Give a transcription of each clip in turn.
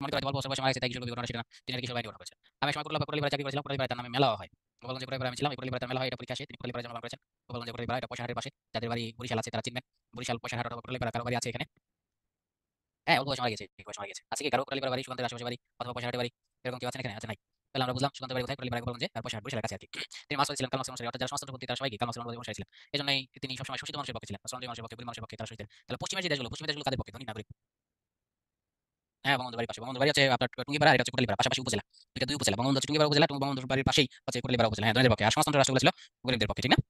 মনে করেন যে অল্প বছর বয়সে মারা গেছে তাই কিশোর কবি ঘটনা সেটা না, তিনি একটা কিশোর বাহিনী ঘটনা করেছেন। আমি এক সময় কোটালীপাড়ায় চাকরি করেছিলাম, কোটালীপাড়ায় তার নামে মেলাও হয়। বললাম যে কোটালীপাড়ায় আমি ছিলাম, এই কোটালীপাড়ায় তার মেলা হয়, এটা পরীক্ষা আসে, তিনি কোটালীপাড়ায় জন্মগ্রহণ করেছেন। তো বললাম যে কোটালীপাড়া এটা পয়সাহাটের পাশে, যাদের বাড়ি বরিশাল আছে তারা চিনবেন। বরিশাল পয়সাহাট অথবা কোটালীপাড়া কারো বাড়ি আছে এখানে? হ্যাঁ, অল্প বয়সে মারা গেছে, ঠিক বয়সে মারা গেছে। আছে কি কারো কোটালীপাড়া বাড়ি, সুকান্তের আশেপাশে বাড়ি অথবা পয়সাহাটের বাড়ি, এরকম কেউ আছেন এখানে? আছে নাই। তাহলে আমরা বুঝলাম সুকান্তের বাড়ি কোথায়, কোটালীপাড়া বললাম যে তার পয়সাহাট বরিশালের কাছে আর কি। তিনি মার্ক্সবাদী ছিলেন, কার্ল মার্ক্সের অনুসারী, অর্থাৎ যারা সমাজতন্ত্রপন্থী তারা সবাই কি কার্ল মার্ক্সের অনুসারী ছিলেন। এজন্যই তিনি সবসময় শোষিত মানুষের পক্ষে ছিলেন, শ্রমজীবী মানুষের পক্ষে, গরিব মানুষের পক্ষে তারা সহিতেন। তাহলে পশ্চিমের যে দেশগুলো, পশ্চিমের দেশগুলো কাদের পক্ষে? ধনী নাগরিক। হ্যাঁ, বঙ্গবন্ধুর বাড়ির পাশে, বঙ্গবন্ধুর বাড়ি হচ্ছে আপনার টুঙ্গিপাড়া, এটা হচ্ছে কোটালীপাড়া, পাশাপাশি উপজেলা। দুইটা দুই উপজেলা, বঙ্গবন্ধু হচ্ছে টুঙ্গিপাড়া উপজেলা, বঙ্গবন্ধুর বাড়ির পাশেই হচ্ছে কোটালীপাড়া উপজেলা। হ্যাঁ, ধনীদের পক্ষে। আর সমাজতন্ত্র রাষ্ট্রগুলো ছিল গরিবদের পক্ষে, ঠিক না?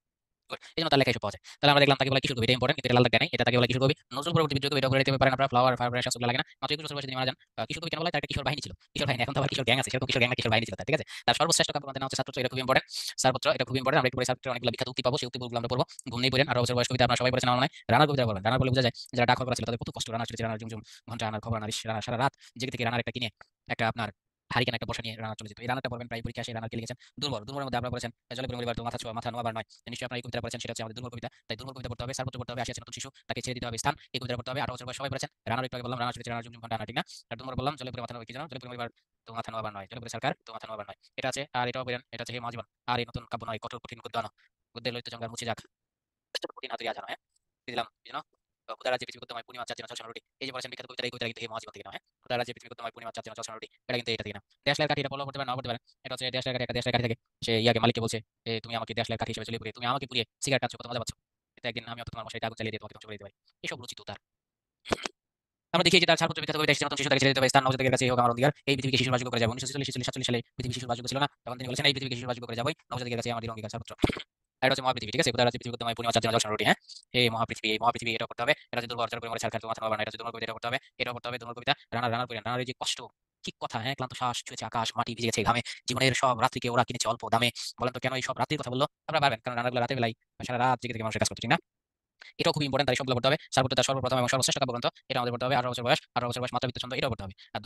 এই জন্য তার লেখা এসব পাওয়া যায়। তাহলে আমরা দেখলাম তাকে বলে কিশোর কবি, এটা ইম্পর্টেন্ট, কিন্তু এটা লাল দাগ দেয় নাই, এটা তাকে বলে কিশোর কবি। নজরুল পরবর্তী বিদ্রোহ কবি, এটা বলে দিতে পারেন আপনারা, ফ্লাওয়ার ফায়ার ব্রাশ আসলে লাগে না, মাত্র 21 বছর বয়সে তিনি মারা যান। কিশোর কবি কেন বলে? তার একটা কিশোর বাহিনী ছিল, কিশোর বাহিনী। এখন তো আবার কিশোর গ্যাং আছে, সেরকম কিশোর গ্যাং না, কিশোর বাহিনী ছিল তার, ঠিক আছে? তার সর্বশ্রেষ্ঠ কাব্যগ্রন্থের নাম হচ্ছে ছাড়পত্র, এটা খুব ইম্পর্টেন্ট। ছাড়পত্র এটা খুব ইম্পর্টেন্ট, আমরা একটু পরে ছাড়পত্রের অনেকগুলো বিখ্যাত উক্তি পাবো, সেই উক্তিগুলো আমরা পড়বো। ঘুম নেই পড়েন, 18 বছর বয়স কবিতা আপনারা সবাই পড়েছেন আমার মনে হয়। রানার কবিতা বলবেন, রানার বলে বোঝা যায় যারা ডাক করা ছিল তাদের কত কষ্ট। রানার ছিল, রানার ঝুমঝুম ঘন্টা, রানার খবর, রানার ইশ, রানার সারা রাত জেগে থেকে রানার একটা কিনে একটা আপনার হারিকেন একটা বসা নিয়ে রানার চলে যেত। এই রানারটা পড়বেন, প্রায় পরীক্ষা আসে। রানার কে লিখেছেন? দুর্বল। দুর্বলের মধ্যে আপনারা পড়েছেন জলে পড়ে মরিবার তো মাথা ছোঁয়া, মাথা নোয়াবার নয়। নিশ্চয়ই আপনারা এই কবিতা পড়েছেন, সেটা হচ্ছে আমাদের দুর্বল কবিতা। তাই দুর্বল কবিতা পড়তে হবে, ছাড়পত্র পড়তে হবে, আসিয়াছে নতুন শিশু, তাকে ছেড়ে দিতে হবে স্থান, এই কবিতা পড়তে হবে। 18 বছর বয়স সবাই পড়েছেন। রানার একটু আগে বললাম, রানার চলেছে, রানার ঝুমঝুম ঘন্টা, রানার ঠিক না? আর দুর্বল বললাম জলে পড়ে মাথা নোয়া, কি জানো? জলে পড়ে মরিবার তো মাথা নোয়াবার নয়, জলে পড়ে সরকার তো মাথা নোয়াবার নয়। এটা আছে। আর এটাও বলেন, এটা হচ্ছে হে মহাজীবন, আর এই নতুন কাব্য নয়, কঠোর কঠিন গদ্য আনো, গদ্যে ললিত জঙ্গার মুছে যাক কঠিন হাতুড়ি আজানো। হ্যাঁ, দিলাম বুঝলো? খুদা রাজ্যে পৃথিবী করতে পূর্ণিমা চাঁদ যেন ঝলসানো রুটি, এই যে বলেছেন বিখ্যাত কবিতা, এই কবিতা কিন্তু হে মহাজীবন থেকে না। হ্যাঁ, খুদা রাজ্যে পৃথিবী করতে পূর্ণিমা চাঁদ যেন ঝলসানো রুটি, এটা কিন্তু এটা থেকে না। দেশলাই কাঠি, এটা বলা করতে পারেন, নাও করতে পারেন। এটা হচ্ছে দেশলাই কাঠি, একটা দেশলাই কাঠি থেকে সে ইয়াকে মালিককে বলছে, তুমি আমাকে দেশলাই কাঠি হিসেবে চলে পুড়িয়ে, তুমি আমাকে পুড়িয়ে সিগারেট টানছো, কত মজা পাচ্ছ। কিন্তু একদিন আমি অত তোমার মশাইটা আগুন জ্বালিয়ে দিয়ে তোমাকে ধ্বংস করে দিতে পারি। এসব রুচি তো তার। আমরা দেখি যে তার ছাড়পত্র বিখ্যাত কবিতা এসেছে, নতুন শিশু তাকে ছেড়ে দিতে হবে স্থান, নবজাতকের কাছে হোক আমার অধিকার, এই পৃথিবীকে শিশুর বাসযোগ্য করে যাবো। 1946 সালে পৃথিবী শিশুর বাসযোগ্য ছিল না, তখন তিনি বলেছেন এই পৃথিবীকে শিশুর বাসযোগ্য করে যাবোই, নবজাতকের কাছে আমার অঙ্গীকার। ছাড়পত্র এটা হচ্ছে মহাপৃথিবী, ঠিক আছে? কোথায় আছে পৃথিবী তোমায় পূর্ণিমা চাঁদ যেন ঝলসানো রুটি। হ্যাঁ, এই মহাপৃথিবী, এই মহাপৃথিবী, এটা করতে হবে। এটা হচ্ছে দুর্বল, করে মরে ছাড়খার তো মাথা নামাবার না, এটা হচ্ছে দুর্বল কবিতা, এটা করতে হবে। এটা করতে হবে দুর্বল কবিতা। রানার রানার করেন, রানার এই যে কষ্ট, কি কথা! হ্যাঁ, ক্লান্ত শ্বাস ছুঁয়েছে আকাশ, মাটি ভিজে গেছে ঘামে, জীবনের সব রাত্রিকে ওরা কিনেছে অল্প দামে। বলেন তো কেন এই সব রাত্রির কথা বললো? আপনারা পারবেন, কারণ রানারগুলো রাতের বেলায় সারা রাত জেগে থেকে মানুষের কাজ করছে, ঠিক না? এটাও খুব ইম্পর্টেন্ট, তাই সবগুলো পড়তে হবে। সার্বত্র তার সর্বপ্রথম এবং সর্বশ্রেষ্ঠ কাব্যগ্রন্থ, এটা আমাদের পড়তে হবে। 18 বছর বয়স মাত্রাবৃত্ত ছন্দ, এটাও পড়তে হবে। আর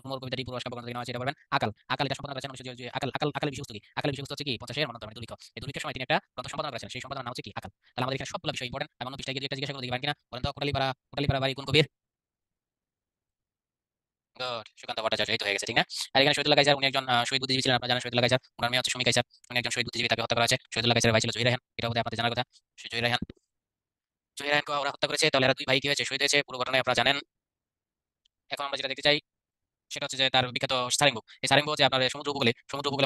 তুমুল কবিতাটি পূর্ব কাব্যগ্রন্থ থেকে নেওয়া হয়েছে, এটা পড়বেন। আকাল, আকাল এটা সম্পাদনা করেছেন 1900 আকাল, আকাল, আকালের বিষয়বস্তু কি? আকালের বিষয়বস্তু হচ্ছে কি 50 এর মন্বন্তর, মানে দুর্ভিক্ষ। এই দুর্ভিক্ষের সময় তিনি একটা গ্রন্থ সম্পাদনা করেছেন, সেই সম্পাদনার নাম হচ্ছে কি? আকাল। তাহলে আমাদের এখানে সবগুলো বিষয় ইম্পর্টেন্ট। আমি অন্য পৃষ্ঠায় গিয়ে একটা জিজ্ঞাসা করে দেখি পারেন কিনা, বলেন তো? কোটালীপাড়া বাড়ি কোন কবির? গুড, সুকান্ত ভট্টাচার্য, এই তো হয়ে গেছে, ঠিক না? আর এখানে শহীদুল্লাহ কায়সার, উনি একজন শহীদ বুদ্ধিজীবী ছিলেন, আপনারা জানেন শহীদুল্লাহ কায়সার, ওনার মেয়ে হচ্ছে সুমি কায়সার, উনি একজন শহীদ বুদ্ধিজীবী, তাকে হত্যা করা হয়েছে। শহীদুল্লাহ কায়সারের ভাই ছিল জহির রায়হান, এটা বোধহয় আপনাদের জানার কথা। জহির রায়হান, জহির রায়হানকে ওরা হত্যা করেছে। তাহলে এরা দুই ভাই কি হয়েছে? শহীদ হয়েছে। পুরো ঘটনায় আপনারা জানেন। এখন আমরা যেটা দেখতে চাই সেটা হচ্ছে যে তার বিখ্যাত সারেঙ্গ। এই সারেঙ্গ হচ্ছে আপনার সমুদ্র উপকূলে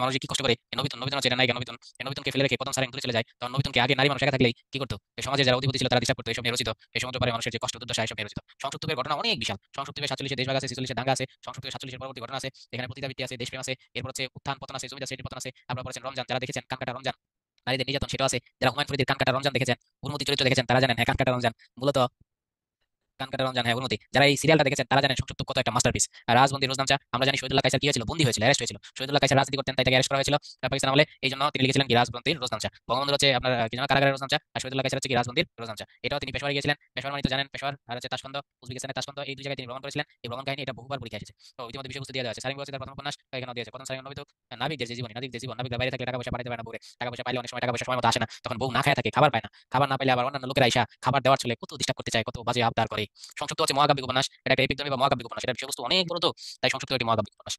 মানুষ যে কি কষ্ট করে। এই নবীতন হচ্ছে, এটা নায়িকা নবীতন, এই নবীতনকে ফেলে রেখে প্রথম সারেঙ্গ দূরে চলে যায়। তখন নবীতনকে আগে নারী মানুষ একা থাকলেই কি করতো? এই সমাজে যারা অধিপতি ছিল তারা ডিস্টার্ব করতো, এইসব নিয়ে রচিত। এই সমুদ্র পারে মানুষের যে কষ্ট দুর্দশা, এইসব নিয়ে রচিত। সংসপ্তকের ঘটনা অনেক বিশাল। সংসপ্তকের 47 দেশভাগ আছে, 46 দাঙ্গা আছে, সংসপ্তকের 47 পরবর্তী ঘটনা আছে, এখানে পতিতাবৃত্তি আছে, দেশপ্রেম আছে, এরপর হচ্ছে উত্থান পতন আছে, জমিদার শ্রেণীর পতন আছে। আপনারা পড়েছেন রমজান, যারা দেখেছেন কানকাটা রমজান, নারীদের নির্যাতন, সেটা আছে। যারা হুমায়ুন ফরিদের কানকাটা রমজান দেখেছেন, উন্মতি চরিত্র দেখেছেন, তারা জানেন হ্যাঁ কানকাটা রমজান মূলত কানকাটা রমজান, হ্যাঁ উন্নতি, যারা এই সিরিয়ালটা দেখেছেন তারা জানেন সংযুক্ত কত একটা মাস্টারপিস। আর রাজবন্দী রোজনামচা, আমরা জানি শহীদুল্লাহ কায়সার কি হয়েছিল, বন্দী হয়েছিল, অ্যারেস্ট হয়েছিল। শহীদুল্লাহ কায়সার রাজনীতি করতেন তাই তাকে অ্যারেস্ট করা হয়েছিল পাকিস্তান আমলে, এই জন্য তিনি লিখেছিলেন কি রাজবন্দির রোজনামচা। বঙ্গবন্ধু হচ্ছে আপনার কি জানা কারাগারের রোজনামচা, আর শহীদুল্লাহ কায়সার হচ্ছে কি রাজবন্দির রোজনামচা। এটাও তিনি পেশোয়ারে গিয়েছিলেন। পেশোয়ার মানে তো জানেন, পেশোয়ার আর হচ্ছে তাশকন্দ, উজবেকিস্তানের তাশকন্দ, এই দুই জায়গায় তিনি ভ্রমণ করেছিলেন। এই ভ্রমণ কাহিনী এটা বহুবার পরীক্ষা এসেছে। তো ইতিমধ্যে বিষয়বস্তু দিয়ে দেওয়া আছে। সারিং হচ্ছে তার প্রথম উপন্যাস, এখানেও দিয়েছে। প্রথম সারিং নবী তো নাবিকদের যে জীবন, নাবিকদের জীবন, নাবিকরা বাইরে থাকলে টাকা পয়সা পাঠাতে পারে না বউরে, টাকা পয়সা পাইলে অনেক সময় টাকা পয়সা সময় মতো আসে না, তখন বউ না খায় থাকে, খাবার পায় না, খাবার না পাইলে আবার অন্যান্য লোকেরা আইসা খাবার দেওয়ার চলে কত ডিস্টার্ব করতে চায়, কত বাজে আবদার করে। সংক্ষিপ্ত হচ্ছে মহাকাব্যিক উপন্যাস, এটা একটা এপিক বা মহাকাব্যিক উপন্যাস, এটা বিষয়বস্তু অনেক বড় তো, তাই সংক্ষিপ্ত একটি মহাকাব্যিক উপন্যাস।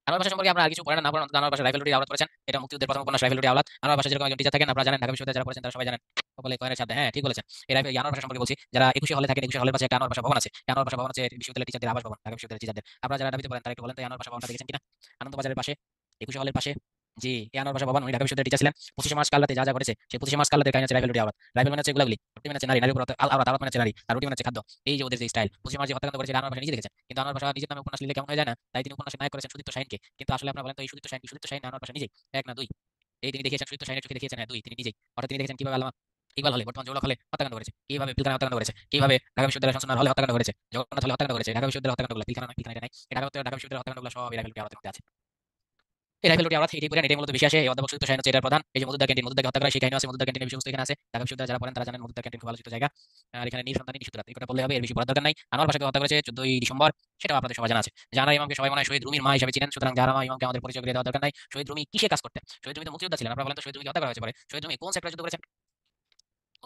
আনোয়ার ভাষা সম্পর্কে আপনারা আর কিছু পড়েন না, না পড়েন, আনোয়ার ভাষা রাইফেল রুটি আওলাদ পড়েছেন, এটা মুক্তিযুদ্ধের প্রথম উপন্যাস রাইফেল রুটি আওলাদ। আনোয়ার ভাষা যেরকম একজন টিচার থাকেন, আপনারা জানেন ঢাকা বিশ্ববিদ্যালয়ে যারা পড়েছেন তারা সবাই জানেন সকলে কয়েনের সাথে, হ্যাঁ ঠিক বলেছেন। এই রাইফেল আনোয়ার ভাষা সম্পর্কে বলছি, যারা 21 হলে থাকেন, 21 হলের পাশে একটা আনোয়ার ভাষা ভবন আছে। এই আনোয়ার ভাষা ভবন হচ্ছে বিশ্ববিদ্যালয়ের টিচারদের আবাস ভবন, ঢাকা বিশ্ববিদ্যালয়ের টিচারদের। আপনারা যারা দাবিতে পড়েন তারা একটু বলেন তো এই আনোয়ার ভাষা ভবনটা দেখেছেন কিনা? আনন্দবাজারের পাশে, 21 হলের পাশে। জি, এই আনোয়ার ভাষা ভবন, উনি ঢাকা বিশ্ববিদ্যালয়ের টিচার ছিলেন। 25 মার্চ কাল রাতে যা যা করেছে, সেই 25 মার্চ কাল রাতে কাহিনী হচ্ছে রাইফেল রুটি আওলাদ। রাইফেল মানে হচ্ছে এগুলাগুলি, রুটি মানে হচ্ছে নারী, নারীর উপর আওলাদ, আওলাদ মানে হচ্ছে নারী, আর রুটি মানে হচ্ছে খাদ্য। এই যে ওদের যে স্টাইল, 25 মার্চ যে হত্যাকাণ্ড করেছে এটা আনোয়ার ভাষা নিজে দেখেছেন। কিন্তু আনোয়ার ভাষা নিজের নামে উপন্যাস লিখলে কেমন হয়ে যায় না, তাই তিনি উপন্যাসের নায়ক করেছেন সুদীপ্ত শাহিনকে। কিন্তু আসলে আপনারা বলেন তো এই সুদীপ্ত শাহিন কি? সুদীপ্ত শাহিন না আনোয়ার ভাষা নিজেই? এক না দুই? এই তিনি দেখিয়েছেন সুদীপ্ত শাহিনের চোখে দেখিয়েছেন, হ্যাঁ দুই, তিনি নিজেই। অর্থাৎ তিনি দেখেছেন কিভাবে আল্লামা ইকবাল হলে, বর্তমান জওহরলাল হলে হত্যাকাণ্ড করেছে, কিভাবে পিলখানা হত্যাকাণ্ড করেছে, কিভাবে ঢাকা বিশ্ববিদ্যালয় শামসুন্নাহার হলে হত্যাকাণ্ড করেছে, জগন্নাথ হলে হত্যাকাণ্ড করেছে। ঢাকা বিশ্ববিদ্যালয়ের হত্যাকাণ্ডগুলো পিলখানা না, পিলখানা এটা নাই, এটা ঢাকা বিশ্ববিদ্যালয়ের হত্যাকাণ্ডগুলো সব এই রাইফেল রুটি আওলাদের মধ্যে আছে। এই রাইফেল রুটি আওলাদ এটাই পড়েন, এটাই মূলত বেশি আসে। এই অধ্যাপক সুদীপ্ত শাহিন হচ্ছে এটার প্রধান। এই যে মজুমদার ক্যান্টিন, মজুমদারকে হত্যা করা সেই কাহিনী আছে, মজুমদার ক্যান্টিনের বিষয়বস্তু এখানে আছে। ঢাকা বিশ্ববিদ্যালয়ে যারা পড়েন তারা জানেন মজুমদার ক্যান্টিন খুব আলোচিত জায়গা। আর এখানে নির সন্তানী নিশুত রাত, এই কথা বললে হবে, এর বেশি বলার দরকার নাই। আনোয়ার ভাষাকে হত্যা করেছে 14ই ডিসেম্বর, সেটাও আপনাদের সবাই জানা আছে। জাহানারা ইমামকে সবাই মনে হয় শহীদ রুমির মা হিসেবে চিনেন, সুতরাং জাহানারা ইমামকে আমাদের পরিচয় করে দেওয়ার দরকার নাই। শহীদ রুমি কিসে কাজ করতেন? শহীদ রুমি তো মুক্তিযোদ্ধা ছিলেন। আপনারা বলেন তো শহীদ রুমিকে হত্যা করা হয়েছে পরে, শহীদ রুমি কোন সেক্টরে যুদ্ধ করেছেন?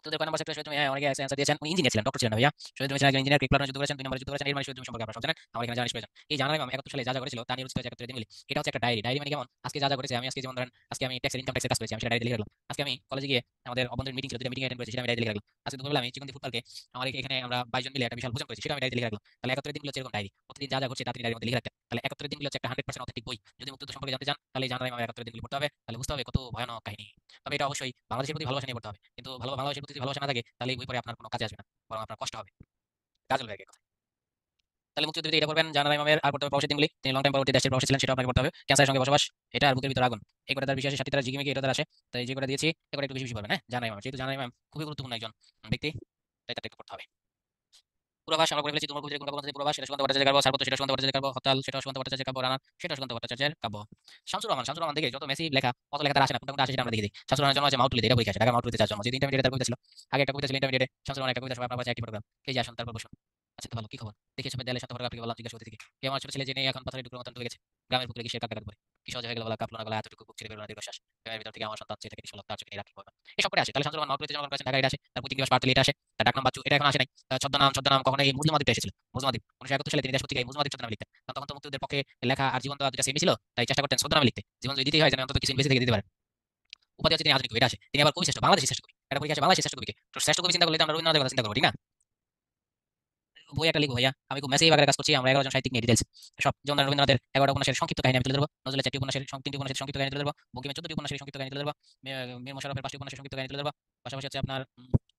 মুক্তিযুদ্ধের কয় নম্বর সেক্টরে শহীদ তুমি অনেকে অ্যান্সার দিয়েছেন, উনি ইঞ্জিনিয়ার ছিলেন, ডক্টর ছিলেন না ভাইয়া। শহীদ তুমি ছিলেন একজন ইঞ্জিনিয়ার, ক্রিক প্লাটুনে যুদ্ধ করেছেন, 2 নম্বরে যুদ্ধ করেছেন, এর মানে শহীদ তুমি সম্পর্কে আপনারা সব জানেন, আমার এখানে জানার প্রয়োজন। এই জানুয়ারি মাসে 71 সালে যা যা করেছিল তা নিয়ে রচিত হয়েছে 71 দিনগুলি। এটা হচ্ছে একটা ডায়েরি। ডায়েরি মানে কেমন, আজকে যা যা করেছে আমি আজকে যেমন ধরেন আজকে আমি ট্যাক্সের ইনকাম ট্যাক্সের কাজ করেছি, আমি সেটা ডায়েরিতে লিখে রাখলাম। আজকে আমি কলেজে গিয়ে আমাদের অভ্যন্তরীণ মিটিং ছিল, দুটো মিটিং অ্যাটেন্ড করেছি, সেটা আমি ডায়েরিতে লিখে রাখলাম। আজকে দুপুরবেলা আমি চিকন ফুড পার্কে আমার এখানে আমরা 22 জন মিলে একটা বিশাল ভোজন করেছি, সেটা আমি ডায়েরিতে লিখে রাখলাম। তাহলে 71 দিনগুলো হচ্ছে এরকম ডায়েরি, প্রতিদিন যা যা ঘটছে তা তিনি ডায়েরির মধ্যে লিখে রাখতেন। তাহলে 71 দিনগুলো হচ্ছে একটা 100% অথেন্টিক বই। যদি মুক্তিযুদ্ধ সম্পর্কে জানতে চান তাহলে এই জানুয়ারি মাসে 71 দিনগুলো পড়তে হবে, তাহলে বুঝতে হবে কত ভয়ানক কাহিনী। তবে এটা অবশ্যই বাংলাদেশের প্রতি ভালোবাসা নিয়ে পড়তে হবে, কিন্তু বাংলাদেশের প্রতি যদি ভালোবাসা না থাকে তাহলে এই বই পড়ে আপনার কোনো কাজে আসবে না, বরং আপনার কষ্ট হবে, কাজ হবে এক কথায়। তাহলে মুক্তিযুদ্ধে এটা করবেন জানুয়ারি ইমামের, আর পড়তে হবে প্রবাসী দিনগুলি, তিনি লং টাইম পরবর্তী দেশের প্রবাসী ছিলেন, সেটা আপনাকে পড়তে হবে। ক্যান্সারের সঙ্গে বসবাস, এটা আর বুকের ভিতর আগুন, এই কটা তার বিশেষ সাথে তারা জিগিমিগি এটা তার আসে। তাই যে কটা দিয়েছি এগুলো একটু বেশি বেশি পাবেন। হ্যাঁ, জানুয়ারি ইমাম, যেহেতু জানুয়ারি ইমাম খুবই গুরুত্বপূর্ণ একজন ব্যক্তি, তাই তার একটু পড়তে হবে। পূর্বাভাস আমরা করে ফেলেছি, তোমার কবিতার কোনটা কোনটা পূর্বাভাস, সেটা সুকান্ত ভট্টাচার্যের কাব্য, ছাড়পত্র সেটা সুকান্ত ভট্টাচার্যের কাব্য, হরতাল সেটা সুকান্ত ভট্টাচার্যের কাব্য, রানা সেটা সুকান্ত ভট্টাচার্যের কাব্য। শামসুর রহমান দেখে যত মেসি লেখা অত লেখা তার আসে না, কোনটা কোনটা আসে সেটা আমরা দেখে দিই। শামসুর রহমান জন্ম হচ্ছে মাউটুলিতে, এটা পরীক্ষা আসে, ঢাকা মাউটুলিতে তার জন্ম। যে ইন্টারমিডিয়েটে তার কবিতা ছিল, আগে একটা কবিতা ছিল ইন্টারমিডিয়েটে, শামসুর রহমান একটা কবিতা সবাই আপনার কাছে একটি ফটোগ্রাফ, এই যে আসুন তারপর বসুন। আচ্ছা তো ভালো, কি খবর দেখে সবাই দেয়ালে সাথে ফটোগ্রাফ বললাম, জিজ্ঞাসা করতে থেকে কে আমার ছোট ছেলে জেনে এখন পাথরের টুকরো মতন ঢুকে গেছে, গ্রামের পুকুরে কিসের কাকা করে কি সহজ হয়ে গেল বলা, কাপলো না গলা এতটুকু বুক ছেড়ে বেরোনা দীর্ঘশ্বাস, প্রেমের ভিতর থেকে আমার সন্তান চেয়ে থেকে নিষ্ফলক তার চোখে রাখি পাবে, এসব করে আসে। তাহলে শামসুর রহমান মাউটুলিতে জন্মগ্রহণ করেছেন, ঢাকা এটা আসে, তার প্রতীক দিবস পার্টলি এটা আসে, তার ডাক নাম বাচ্চু এটা এখন আসে নাই। ছদ্মনাম কখনো এই মুসলিম মাদিবটা এসেছিল, মুসলিম মাদিব 1971 সালে তিনি দেশ পত্রিকায় মুসলিম মাদিব ছদ্মনামে লিখতেন। কারণ তখন তো মুক্তিযুদ্ধের পক্ষে লেখা আর জীবন দেওয়া দুটা সেমই ছিল, তাই চেষ্টা করতেন ছদ্মনামে লিখতে, জীবন যদি দিতেই হয় যেন অন্তত কিছু বেঁচে থেকে দিতে পারেন। উপাধি হচ্ছে তিনি আধুনিক কবি, এটা আসে। তিনি আবার কবি শ্রেষ্ঠ, বাংলাদেশের শ্রেষ্ঠ কবি, এটা পরীক্ষা আসে বাংলাদেশের শ্রেষ্ঠ কবিকে। তো শ্রেষ্ঠ কবি চিন্তা করলে তো আমরা রবীন্দ্রনাথের কথা চিন্তা করবো, ঠিক না? বই একটা লিখবো ভাইয়া, আমি খুব মেসেজ আকারে কাজ করছি, আমরা 11 জন সাহিত্যিক নিয়ে ডিটেলস সব, যেমন ধরেন রবীন্দ্রনাথের 11টা উপন্যাসের সংক্ষিপ্ত কাহিনী আমি তুলে ধরবো, নজরুলের 4টি উপন্যাসের 3টি উপন্যাসের সংক্ষিপ্ত কাহিনী তুলে ধরবো, বঙ্কিমের 14টি উপন্যাসের সংক্ষিপ্ত কাহিনী তুলে ধরবো, মীর মশাররফের 5টি উপন্যাসের সংক্ষিপ্ত কাহিনী তুলে ধরবো। পাশাপাশি হচ্ছে আপনার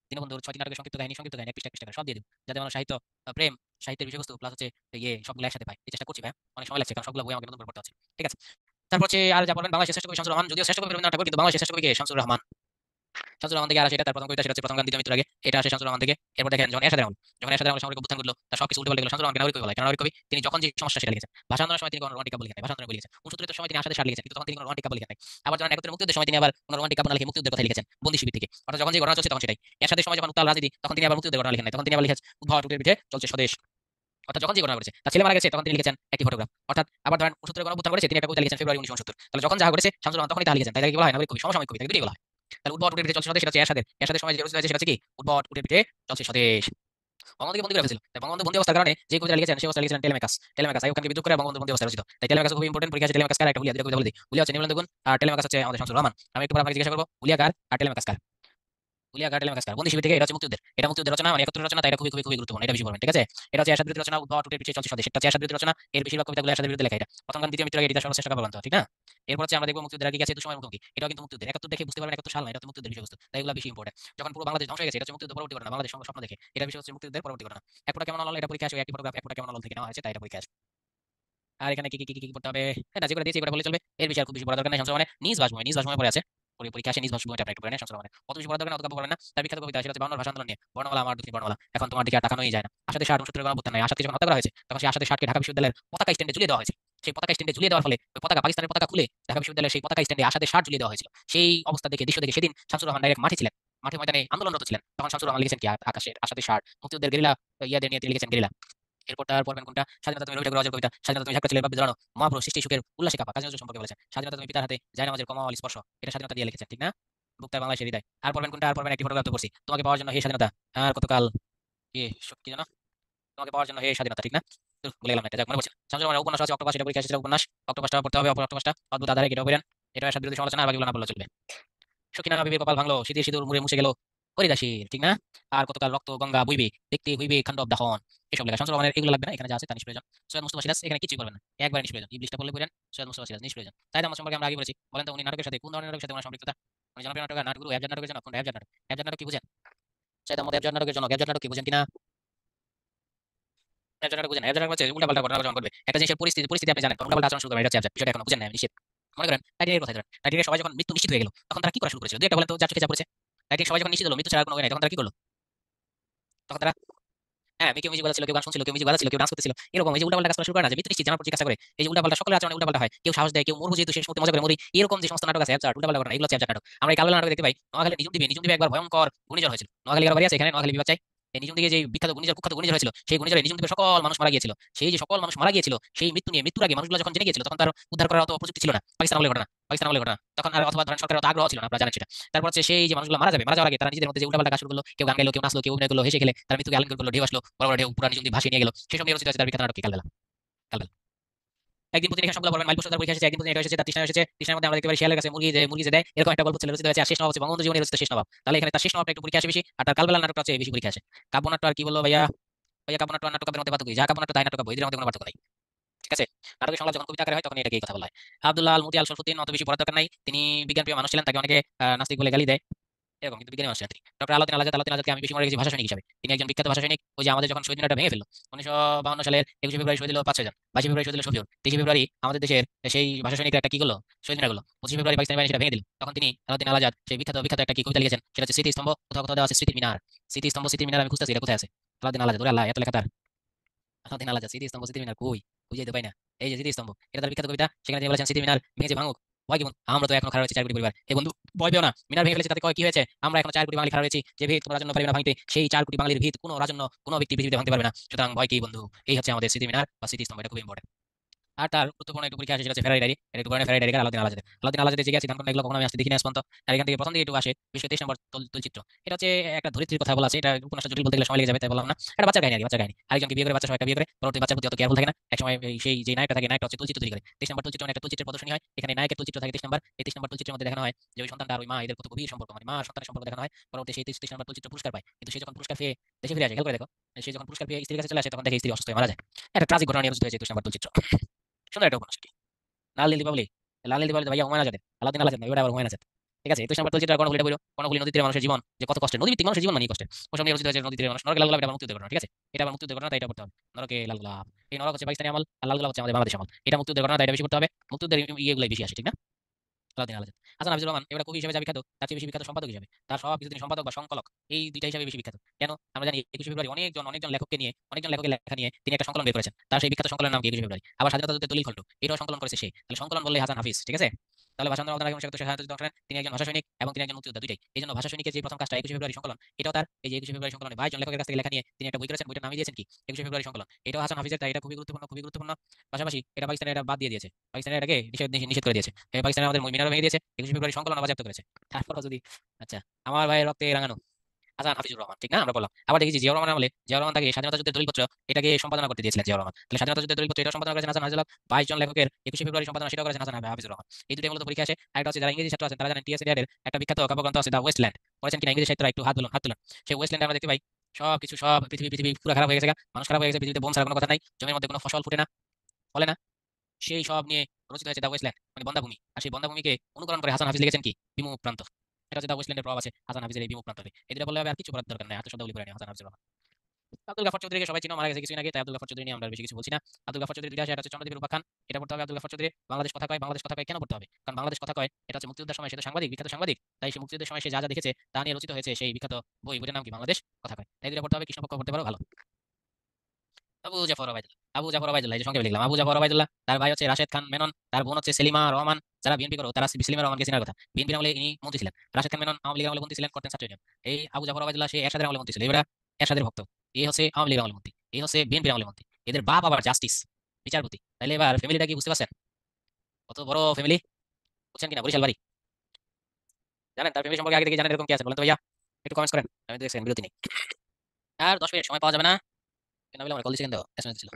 দীনবন্ধুর 6টি নাটকের সংক্ষিপ্ত কাহিনী 1 পৃষ্ঠা করে সব দিয়ে দিব, যাতে আমরা সাহিত্য, প্রেম, সাহিত্যের বিষয়বস্তু প্লাস হচ্ছে ইয়ে সবগুলো একসাথে পাই। এই চেষ্টা করছি ভাই, অনেক সময় লাগছে কারণ সবগুলো বই আমাকে নতুন করে পড়তে হচ্ছে। ঠিক আছে, তারপর হচ্ছে আর যা পড়বেন বাংলাদেশের শ্রেষ্ঠ কবি শামসুর রহমান, যদিও শ্রেষ্ঠ কবি রবীন্দ্রনাথ ঠাকুর, কিন্তু বাংলাদেশের শ্রেষ্ঠ কবি কে? শামসুর রহমান। শামসুর রহমান থেকে আর আসে, এটা তার প্রথম কবিতা, সেটা হচ্ছে প্রথম গান দ্বিতীয় মৃত্যুর আগে, এটা আসে শামসুর রহমান থেকে। এরপর দেখেন যখন এরশাদের আমল সামরিক অভ্যুত্থান ঘটলো, তার সবকিছু উল্টে পাল্টে গেল, শামসুর রহমানকে নাগরিক কবি বলা হয়। কেন নাগরিক কবি? তিনি যখন যে সমস্যা সেটা লিখেছেন। ভাষা আন্দোলনের সময় তিনি কোনো রোমান্টিক কাব্য লিখেন নাই, ভাষা আন্দোলনের বই লিখেছেন। 69 সময় তিনি আশাদের ষাট লিখেছেন, কিন্তু তখন তিনি কোনো রোমান্টিক কাব্য লিখেন নাই। আবার যখন 71 মুক্তিযুদ্ধের সময় তিনি আবার কোনো রোমান্টিক কাব্য না লিখে মুক্তিযুদ্ধের কথা লিখেছেন বন্দি শিবির থেকে, অর্থাৎ যখন যে ঘটনা চলছে তখন সেটাই। এরশাদের সময় যখন উত্তাল রাজনীতি, তখন তিনি আবার মুক্তিযুদ্ধের ঘটনা লিখেন নাই, তখন তিনি আবার লিখেছেন উদ্ভট উটের পিঠে চলছে স্বদেশ। অর্থাৎ যখন যে ঘটনা ঘটেছে, তার ছেলে মারা গেছে তখন তিনি লিখেছেন একটি ফটোগ্রাফ। অর্থাৎ আবার ধরেন 69 গণঅভ্যুত্থান করেছে, তিনি একটা কবিতা লিখেছেন ফেব্রুয়ারি 1969। তাহলে যখন যা ঘটেছে শামসুর রহমান তখনই তা লিখেছেন, তাই তাকে কি বলা হয়? নাগরিক কবি, সমসাময়িক কবি, তাকে দুটোই বলা হয়। তাহলে উদ্ভট উটের পিঠে চলছে স্বদেশ, সেটা হচ্ছে এরশাদের সময় যে রচিত হয়েছে, সেটা হচ্ছে কি উদ্ভট উটের পিঠে চলছে স্বদেশ। বঙ্গবন্ধুকে বন্দী করে ফেলেছিল, তাই বঙ্গবন্ধু বন্দী অবস্থার কারণে যে কবিতা লিখেছেন সেই অবস্থা লিখেছেন টেলেমেকাস। আইয়ুব খানকে বিদ্রোহ করে বঙ্গবন্ধু বন্দী অবস্থায় রচিত, তাই টেলেমেকাস খুব ইম্পর্টেন্ট। পরীক্ষা আছে টেলেমেকাস কার, একটা হুলিয়া, দুটো কবিতা বলে দিই। হুলিয়া হচ্ছে নির্মলেন্দু গুণ, আর টেলেমেকাস হচ্ছে আমাদের শামসুর রহমান। আমি একটু পর আপনাকে জিজ্ঞাসা করবো হুলিয়া কার আর টেলেমেকাস কার। হুলিয়া কার, টেলেমেকাস কার? বন্দি শিবির থেকে, এটা হচ্ছে মুক্তিযুদ্ধের, এটা মুক্তিযুদ্ধের রচনা, মানে 71 রচনা, তাই এটা খুবই খুবই খুবই গুরুত্বপূর্ণ, এটা বেশি পড়বেন। ঠিক আছে, এটা হচ্ছে এরশাদ বিরোধী রচনা, উদ্ভট উটের পিঠে চলছে স্বদেশ, এটা হচ্ছে এরশাদ বিরোধী রচনা। এর বেশিরভাগ কবিতাগুলো এরশাদের বিরুদ্ধে লেখা। এটা প্রথম গান দ্বিতীয় মৃত্যুর আগে, এটা সর্বশ্রেষ্ঠ কাব্যগ্রন্থ, ঠিক না? এরপর হচ্ছে আমরা দেখবো মুক্তিযুদ্ধের আগে কি আছে, দুঃসময়ের মুখোমুখি, এটাও কিন্তু মুক্তিযুদ্ধের। 71 দেখে বুঝতে পারবেন 71 সাল না, এটা হচ্ছে মুক্তিযুদ্ধের বিষয়বস্তু, তাই এগুলো বেশি ইম্পর্টেন্ট। যখন পুরো বাংলাদেশ ধ্বংস হয়ে গেছে, এটা হচ্ছে মুক্তিযুদ্ধ পরবর্তী ঘটনা, বাংলাদেশ স্বপ্ন দেখে, এটা বিষয় হচ্ছে মুক্তিযুদ্ধের পরবর্তী ঘটনা। এক ফোঁটা কেমন হলো, এটা পরীক্ষা আসে, একটি ফটোগ্রাফ এক ফোঁটা কেমন হলো থেকে নেওয়া হয়েছে, তাই এটা পরীক্ষা আসে। আর এখানে কি করতে হবে, হ্যাঁ যেগুলো দিয়েছি এগুলো বলে চলবে, এর বিষয়ে আর খুব বেশি পড়া দরকার নাই। শামসুর মানে নিজ ভাষময় পড়ে আছে, পরীক্ষা আসে নিজ ভাষময়টা আপনি একটু পড়ে নেন। শামসুর মানে অত বেশি পড়া দরকার না, অত কাব্য পড়বেন না। তার বিখ্যাত কবিতা সেটা হচ্ছে 52 ভাষা আন্দোলন নিয়ে, বর্ণমালা আমার দুঃখী বর্ণমালা, এখন তোমার দিকে আর তাকানোই যায় না। আশাতে 60 গণঅভ্যুত্থান নাই, আশাদকে যখন হত্যা করা হয়েছে তখন সেই আশাতে 60কে ঢাকা বিশ্ববিদ্যালয়ের পতাকা স্ট্যান্ডে ঝুলিয়ে দেওয়া হয়েছে। সেই পতাকা স্ট্যান্ডে ঝুলিয়ে দেওয়ার ফলে ওই পতাকা, পাকিস্তানের পতাকা খুলে ঢাকা বিশ্ববিদ্যালয়ের সেই পতাকা স্ট্যান্ডে আশাতে 60 ঝুলিয়ে দেওয়া হয়েছিল। সেই অবস্থা দেখে, দৃশ্য দেখে সেদিন শামসুর রহমান ডাইরেক্ট মাঠে ছিলেন, মাঠে ময়দানে আন্দোলনরত ছিলেন। তখন শামসুর রহমান লিখেছেন কি আকাশের আশাতে 60, মুক্তিযুদ্ধের গেরিলা ইয়াদের নিয়ে তিনি লিখেছেন গেরিলা। এরপর তার পড়বেন কোনটা, স্বাধীনতা তুমি রবি ঠাকুর কবিতা, স্বাধীনতা তুমি ঝাঁকা ছেলে বাপ জানো, মহাপুরুষ সৃষ্টি সুখের উল্লাসে কাপা, কাজী নজরুল সম্পর্কে বলেছেন। স্বাধীনতা তুমি পিতার হাতে জায়নামাজের কোমল স্পর্শ, এটা স্বাধীনতা দিয়ে লিখেছেন, ঠিক না? বুকটা বাংলাদেশের হৃদয়। আর পড়বেন কোনটা, আর পড়বেন একটি ফটোগ্রাফ তো করছি, তোমাকে পাওয়ার জন্য হে স্বাধীনতা, আর কতকাল কি জানো, তোমাকে পাওয়ার জন্য হে স্বাধীনতা, ঠিক না? ভুলে গেলাম, এটা যাক মনে পড়ছে। শামসুর রহমানের উপন্যাস আছে অক্টোপাস, এটা পরীক্ষা এসেছিল উপন্যাস, অক্টোপাসটা পড়তে হবে, অক্টোপাসটা অদ্ভুত আধারে, এটাও পড়েন। এটা এরশাদ বিরোধী সমালোচনা, আর বাকিগুলো না পড়লে চলবে। সখিনা বিবির কপাল ভাঙলো, শীতের সিঁদুর মুড়ে মুছে গেল হরিদাসীর, ঠিক না? আর কতকাল রক্ত গঙ্গা বইবে, দেখতে হইবে খান্ডব দাহন, এসব লেখা। শামসুর রহমানের এগুলো লাগবে না, এখানে যা আছে তা নিষ্প্রয়োজন। সৈয়দ মুস্তফা সিরাজ এখানে কিছুই করবেন না, একবার নিষ্প্রয়োজন, ইবলিশটা পড়লে পড়েন, সৈয়দ মুস্তফা সিরাজ নিষ্প্রয়োজন। তাই আমার সম্পর্কে আমরা আগে বলেছি, বলেন তো উনি নাটকের সাথে কোন ধরনের নাটকের সাথে ওনার সম্পৃক্ততা? উনি জনপ্রিয় নাটক, নাটকগুলো অ্যাবজার্ড নাটকের জন্য, কোনটা অ্যাবজার্ড নাটক? অ্যাবজার্ড নাটক কি বুঝেন? সাইদ আহমদ অ্যাবজার্ড নাটকের জন্য, অ্যাবজার্ড নাটক কি বুঝেন কিনা? অ্যাবজার্ড নাটক বুঝেন? অ্যাবজার্ড নাটক হচ্ছে উল্টাপাল্টা ঘটনা আলোচনা করবে, একটা জিনিসের পরিস্থিতি আপনি জানেন, উল্টাপাল্টা আচরণ শুরু করবেন, এটা হচ্ছে অ্যাবজার্ড। বিষয়টা এখন বুঝেন না আমি নিশ্চিত। মনে করেন টাইটানিকের কথা ধরেন, টাইটানিকের সবাই যখন মৃত্যু নিশ্চিত হয়ে গেল তখন তারা কি করা শুরু করেছিল? দুই একটা বলেন তো, যার চোখে যা পড়েছে। টাইটানিক সবাই যখন নিশ্চিত হলো মৃত্যু ছাড়া আর কোনো উপায় নাই, তখন তারা কি করলো? তখন তারা হ্যাঁ, কেউ মিউজিক বাজাচ্ছিল, কেউ গান শুনছিল, কেউ মিউজিক বাজাচ্ছিল, কেউ ডান্স করতেছিল, এরকম। এই যে উল্টাপাল্টা কাজ করা শুরু করে না, যে মৃত্যু নিশ্চিত জানার পর জিজ্ঞাসা করে, এই যে উল্টাপাল্টা সকলের আচরণে উল্টাপাল্টা হয়, কেউ সাহস দেয়, কেউ মরবো যেহেতু শেষ মুহূর্তে মজা করে মরি, এরকম যে সমস্ত নাটক আছে অ্যাবসার্ড উল্টাপাল্টা ঘটনা, এগুলো হচ্ছে অ্যাবসার্ড নাটক। আমরা এই কালো নাটক দেখতে পাই, নোয়াখালী নিজুম দ্বীপে একবার ভয়ঙ্কর ঘূর্ণিঝড় হয়েছিল। নোয়াখালী বাড়ি আছে এখানে, নোয়াখালী বিভাগ চাই, এই নিজুম দিকে যে বিখ্যাত ঘূর্ণিঝড়, কুখ্যাত ঘূর্ণিঝড় হয়েছিল, সেই ঘূর্ণিঝড়ে নিজুম দ্বীপের সকল মানুষ মারা গিয়েছিল। সেই যে সকল মানুষ মারা গিয়েছিল, সেই মৃত্যুর আগে মানুষগুলো যখন জেনে গিয়েছিল তখন তার উদ্ধার করার অত প্রযুক্তি ছিল না, পাকিস্তান আমলের ঘটনা। পাকিস্তান আমলের ঘটনা, তখন আর অথবা ধরেন সরকারের অত আগ্রহ ছিল না, আপনারা জানেন সেটা। তারপর হচ্ছে সেই যে মানুষগুলো মারা যাবে, মারা যাওয়ার আগে তারা নিজেদের মধ্যে যে উল্টাপাল্টা কাজ শুরু করলো, কেউ গান গাইলো, কেউ নাচলো, কেউ অভিনয় করলো, হেসে খেলে তার মৃত্যুকে আলিঙ্গন করলো, ঢেউ আসলো, বড় বড় ঢেউ পুরা নিজে ভাসিয়ে নিয়ে গেল, সেসব নিয়ে রচিত হয়েছে তার বিখ্যাত নাটক কি কালবেলা। কালবেলা একদিন প্রতিদিন এখানে সবগুলো পড়বেন, মাইল পোস্টার পরীক্ষা এসেছে, একদিন প্রতিদিন এটা এসেছে, তার তৃষ্ণা এসেছে, তৃষ্ণার মধ্যে আমরা দেখতে পারি শিয়ালের কাছে মুরগি যে দেয়, এরকম একটা গল্প ছিল রচিত হয়েছে। আর শেষ নবাব হচ্ছে বঙ্গবন্ধু জীবনে রচিত শেষ নবাব, তাহলে এখানে তার শেষ নবাবটা একটু পরীক্ষা আসে বেশি, আর তার কালবেলা নাটকটা হচ্ছে বেশি পরীক্ষা আসে। কাব্যনাট্য আর কি বলবো ভাইয়া, ভাইয়া কাব্যনাট্য আর নাটক কাব্যের মধ্যে পার্থক্য কি? যা কাব্যনাট্য তাই নাটক কাব্য, এদের মধ্যে কোনো পার্থক্য নাই। ঠিক আছে, নাটকের সংলাপ যখন কবিতা আকারে হয় তখন এটাকে কথা বলা হয়। আব্দুল্লাহ আল মুতি আল শরফুদ্দিন অত বেশি পড়ার দরকার নাই, তিনি বিজ্ঞান প্রিয় মানুষ ছিলেন, তাকে অনেকে নাস্তিক বলে গালি দেয় এরকম, কিন্তু বিজ্ঞানী মানুষ ছিলেন তিনি। ডক্টর আলাউদ্দিন আলাজাদকে আমি বেশি মনে রেখেছি ভাষা সৈনিক হিসেবে। তিনি একজন বিখ্যাত ভাষা সৈনিক। ওই যে আমাদের যখন শহীদ মিনারটা ভেঙে ফেললো 1952 সালের 21শে ফেব্রুয়ারি শহীদ হলো 5-6 জন, 22শে ফেব্রুয়ারি শহীদ হলো শফিউর, 23শে ফেব্রুয়ারি আমাদের দেশের সেই ভাষা সৈনিকরা একটা কি করলো, শহীদ মিনার গুলো, 25শে ফেব্রুয়ারি পাকিস্তানি বাহিনী সেটা ভেঙে দিল। তখন তিনি আলাউদ্দিন আলাজাদ সেই বিখ্যাত বিখ্যাত একটা কি কবিতা লিখেছেন, সেটা হচ্ছে স্মৃতিস্তম্ভ, কোথাও কোথাও দেওয়া আছে স্মৃতি মিনার। স্মৃতিস্তম্ভ স্মৃতি মিনার, আমি খুঁজতেছি এটা কোথায় আছে। আলাউদ্দিন আলাজাদ, ওরে আল্লাহ এত লেখা তার। আলাউদ্দিন আলাদা স্মৃতিস্তম্ভ স্মৃতি মিনার কই, খুঁজে তো পাই না। এই যে স্মৃতিস্তম্ভ, এটা তার বিখ্যাত কবিতা, সেখানে তিনি বলেছেন স্মৃতি মিনার ভেঙেছে ভাঙুক, ভয় কি বন্ধু? আমরা তো এখনো খারাপ রয়েছে 4 কোটি পরিবার, এ বন্ধু ভয় পেও না, মিনার ভেঙে ফেলেছে তাতে কয় কি হয়েছে, আমরা এখন 4 কোটি বাঙালি খারাপ রয়েছি, যে ভিত কোনো রাজন্য পারবে না ভাঙতে, সেই 4 কোটি বাঙালির ভিত কোনো রাজন্য কোনো ব্যক্তি পৃথিবীতে ভাঙতে পারবে না, সুতরাং ভয় কি বন্ধু। এই হচ্ছে আমাদের স্মৃতি মিনার বা স্মৃতিস্তম্ভ, এটা খুব ইম্পর্টেন্ট। আর তার গুরুত্বপূর্ণ একটু পরীক্ষা আসে, সেটা হচ্ছে ফেরারি ডায়েরি। এটা একটু পড়েন ফেরারি ডায়েরি, আলাউদ্দিন আলাজাদের যে আছে ধান এগুলো কখনো আমি আসতে দেখি না স্পন্ত। আর এখান থেকে প্রথম দিকে একটু আসে 23 নম্বর চলচ্চিত্র। এটা হচ্ছে একটা ধরিত্রীর কথা বলা আছে, এটা উপন্যাসটা জটিল বলতে গেলে সময় লেগে যাবে, তাই বললাম না। এটা বাচ্চার কাহিনী আর কি, বাচ্চার কাহিনী। আরেকজনকে বিয়ে করে, বাচ্চা সহ একটা বিয়ে করে, পরবর্তী বাচ্চার প্রতি অত কেয়ারফুল থাকে না, একসময় সেই যে নায়কটা থাকে, নায়কটা হচ্ছে তুলচিত্র তৈরি করে। 23 নম্বর তুলচিত্র মানে একটা তুলচিত্রের প্রদর্শনী হয়, এখানে নায়কের তুলচিত্র থাকে 23 নম্বর। এই 23 নম্বর তুলচিত্রের মধ্যে দেখানো হয় যে ওই সন্তানটা আর ওই মা এদের কত গভীর সম্পর্ক, মানে মা সন্তানের সম্পর্ক দেখানো হয়। পরবর্তী সেই 23 নম্বর তুলচিত্র পুরস্কার পায়, কিন্তু সে যখন পুরস্কার পেয়ে দেশে ফিরে আসে, খেয়াল করে দেখো, সে যখন পুরস্কার পেয়ে স্ত্রীর কাছে চলে আসে তখন দেখে স্ত্রী অসুস্থ হয়ে মারা যায়। একটা ট্রাজিক ঘটনা নিয়ে রচিত হয়েছে 23 নম্বর তুলচিত্র। সুন্দর একটা উপন্যাস। লাল নীল দীপাবলি, লাল নীল দীপাবলি ভাইয়া হুমায়ুন আজাদের, আলাউদ্দিন আলাজাদ না, ওটা আবার হুমায়ুন আজাদ। ঠিক আছে, 21 নম্বর তুলচিত্র কর্ণফুলীটা বইলো, কর্ণফুলী নদীর তীরে মানুষের জীবন যে কত কষ্টের, নদী ভিত্তিক মানুষের জীবন মানে কষ্টের, ওসব নিয়ে রচিত হয়েছে। নদীর তীরে মানুষ, নরকে লাল গোলাপ, এটা আবার মুক্তিযুদ্ধের ঘটনা। ঠিক আছে, এটা আবার মুক্তিযুদ্ধের ঘটনা, তাই এটা পড়তে হবে। নরকে লাল গোলাপ, এই নরক হচ্ছে পাকিস্তানি আমল, আর লাল গোলাপ হচ্ছে আমাদের বাংলাদেশ আমল। এটা মুক্তিযুদ্ধের ঘটনা, তাই এটা বেশি পড়তে হবে। মুক্তিযুদ্ধের ইয়েগুলোই বেশি আসে, ঠিক না? আলাউদ্দিন আলাদা। হাসান হাফিজুর রহমান এবার কবি হিসেবে যা বিখ্যাত, তার চেয়ে বেশি বিখ্যাত সম্পাদক হিসেবে। তার সব কিছু তিনি সম্পাদক বা সংকলক, এই দুইটা হিসাবে বেশি বিখ্যাত। কেন? আমরা জানি 21শে ফেব্রুয়ারি অনেকজন লেখককে নিয়ে, অনেকজন লেখকের লেখা নিয়ে তিনি একটা সংকলন বের করেছেন। তার সেই বিখ্যাত সংকলনের নাম কি 21শে ফেব্রুয়ারি। আবার স্বাধীনতা যুদ্ধের দলিল খল্ড, এটাও সংকলন করেছে সে। তাহলে সংকলন বললে হাসান হাফিজ, ঠিক আছে? তাহলে ভাষা আন্দোলন আগে 1971 স্বাধীনতা যুদ্ধে অংশ নেন, তিনি একজন ভাষা সৈনিক এবং তিনি একজন মুক্তিযোদ্ধা, দুইটাই। এই জন্য ভাষা সৈনিকের যে প্রথম কাজটা 21শে ফেব্রুয়ারি সংকলন, এটাও তার। এই যে 21শে ফেব্রুয়ারি সংকলনে 22 জন লেখকের কাছ থেকে লেখা নিয়ে তিনি একটা বই করেছেন, বইটার নামই দিয়েছেন কি 21শে ফেব্রুয়ারি সংকলন। এটাও হাসান হাফিজের, তাই এটা খুবই গুরুত্বপূর্ণ, খুবই গুরুত্বপূর্ণ। পাশাপাশি এটা পাকিস্তানের এটা বাদ দিয়ে দিয়েছে, পাকিস্তানের এটাকে নিষেধ করে দিয়েছে। পাকিস্তানের আমাদের মিনারও ভেঙে দিয়েছে, 21শে ফেব্রুয়ারি সংকলন বাজেয়াপ্ত করেছে। তারপরও যদি, আচ্ছা, আমার ভাইয়ের রক্তে রাঙানো হাসান হাফিজুর রহমান, ঠিক না? আমরা বললাম। আবার দেখি জিয়াউর রহমান আমলে জিয়াউর রহমান তাকে স্বাধীনতা যুদ্ধের দলিলপত্র এটাকে সম্পাদনা করতে দিয়েছিলেন জিয়াউর রহমান। তাহলে স্বাধীনতা যুদ্ধের দলিলপত্র এটা সম্পাদনা করেছেন হাসান হাফিজুল্লাহ। 22 জন লেখকের 21শে ফেব্রুয়ারি সম্পাদনা সেটা করেছেন হাসান হাফিজুর রহমান। এই দুটো মূলত পরীক্ষা আসে। আরেকটা হচ্ছে যারা ইংরেজি ছাত্র আছেন তারা জানেন টি.এস. এলিয়টের একটা বিখ্যাত কাব্যগ্রন্থ আছে দ্য ওয়েস্টল্যান্ড, পড়েছেন কিনা ইংরেজি সাহিত্যরা? একটু হাত তুলুন, হাত তুলুন। সেই ওয়েস্টল্যান্ডে আমরা দেখতে পাই সব কিছু, সব পৃথিবী পৃথিবী পুরো খারাপ হয়ে গেছে, মানুষ খারাপ হয়ে গেছে, পৃথিবীতে বোন ছাড়া কোনো কথা নাই, জমির মধ্যে কোনো ফসল ফুটে না, ফলে না, সেই সব নিয়ে রচিত হয়েছে দ্য ওয়েস্টল্যান্ড, মানে বন্ধাভূমি। আর সেই বন্ধাভূমিকে অনুকরণ করে হাসান হাফিজ লিখেছেন কি বিমুখ প্রান্ত। এটা হচ্ছে দ্য ওয়েস্টল্যান্ডের প্রভাব আছে হাসান হাফিজের এই বিমুখ প্রান্তরে। এই দুটো বললে হবে, আর কিছু করার দরকার নাই, এত শব্দাবলী করে নিয়ে হাসান হাফিজুর রহমান। আব্দুল গাফর চৌধুরীকে সবাই চিনো, মারা গেছে কিছুদিন আগে, তাই আব্দুল গাফর চৌধুরী নিয়ে আমরা আর বেশি কিছু বলছি না। আব্দুল গাফর চৌধুরী দুইটা আছে, এটা হচ্ছে চন্দ্রদ্বীপের উপাখ্যান, এটা পড়তে হবে। আব্দুল গাফর চৌধুরী বাংলাদেশ কথা কয়, বাংলাদেশ কথা কয় কেন পড়তে হবে? কারণ বাংলাদেশ কথা কয় এটা হচ্ছে মুক্তিযুদ্ধের সময়, সে তো সাংবাদিক, বিখ্যাত সাংবাদিক, তাই সে মুক্তিযুদ্ধের সময় সে যা যা দেখেছে তা নিয়ে রচিত হয়েছে সেই বিখ্যাত বই, বইটার নাম কি বাংলাদেশ কথা কয়। তাই দুটো পড়তে হবে, কৃষ্ণপক্ষ পড়তে পারো ভালো। আবু জাফর ওবায়দুল্লাহ, এই যে সংক্ষেপে লিখলাম। আবু জাফর ওবায়দুল্লাহ, তার ভাই হচ্ছে রাশেদ খান মেনন, তার বোন হচ্ছে সেলিমা রহমান। যারা বিএনপি করো তারা সেলিমা রহমানকে চেনার কথা। বিএনপি আমলে ইনি মন্ত্রী ছিলেন, রাশেদ খান মেনন আওয়ামী লীগের আমলে মন্ত্রী ছিলেন, করতেন ছাত্র ইউনিয়ন। এই আবু জাফর ওবায়দুল্লাহ সে এরশাদের আমলে মন্ত্রী ছিল, এবার এরশাদের ভক্ত। এই হচ্ছে আওয়ামী লীগের আমলে মন্ত্রী, এই হচ্ছে বিএনপি আমলে মন্ত্রী। এদের বাপ আবার জাস্টিস, বিচারপতি। তাইলে এবার ফ্যামিলিটা কি বুঝতে পারছেন? কত বড় ফ্যামিলি, বুঝছেন কিনা? বরিশাল বাড়ি, জানেন তার ফ্যামিলি সম্পর্কে আগে থেকে জানেন? এরকম কি আছে বলেন তো ভাইয়া, একটু কমেন্টস করেন। আমি তো দেখছেন বিরতি নেই, আর 10 মিনিট সময় পাওয়া যাবে না। কেন বলে আমার কল দিচ্ছে, কিন্তু এসএমএস ছিল।